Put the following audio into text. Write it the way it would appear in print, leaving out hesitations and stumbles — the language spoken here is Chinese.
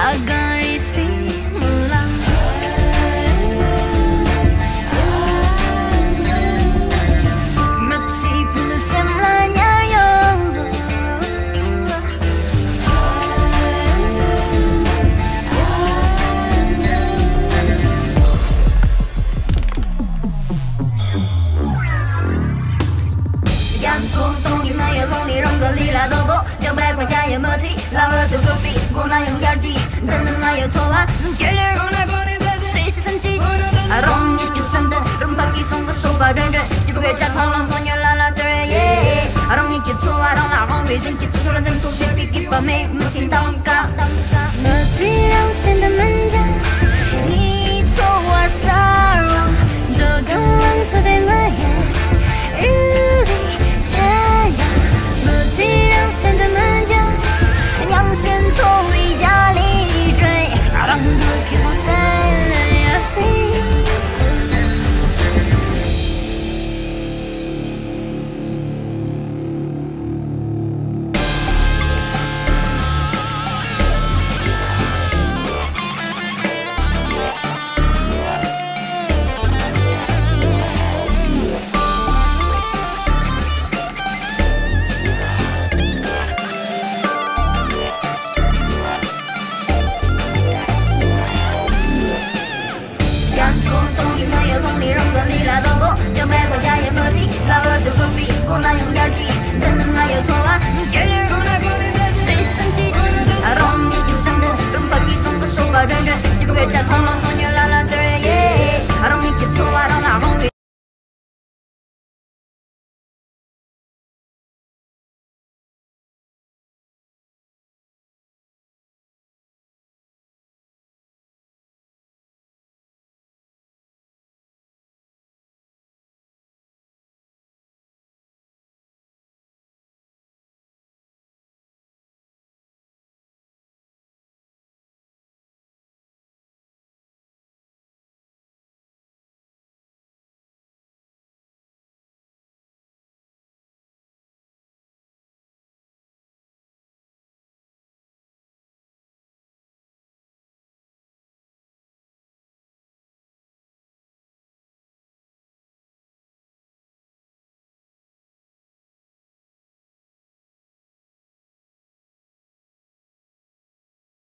agar simulan. Meskipun semuanya养错动力没有动力，扔个里拉都不，就别管家有默契，老二就隔壁，过来用眼睛，等等没有错啊，怎么给人谁是神奇？容易就生的，人把气送个手把认真，就不会再跑浪从原来的人耶。容易就错啊，让那方面神奇，就说了真多些比一般没默契当高。默契让线的门将，你错啊，sorrow，这更冷特对了耶，日历。默契让线的门将，让线从一家里追，让个给我在了呀心。老二就隔壁，过来用眼睛，等等还有错啊，谁是神奇？容易就生的，人把气送个手把认真，就不会再跑浪。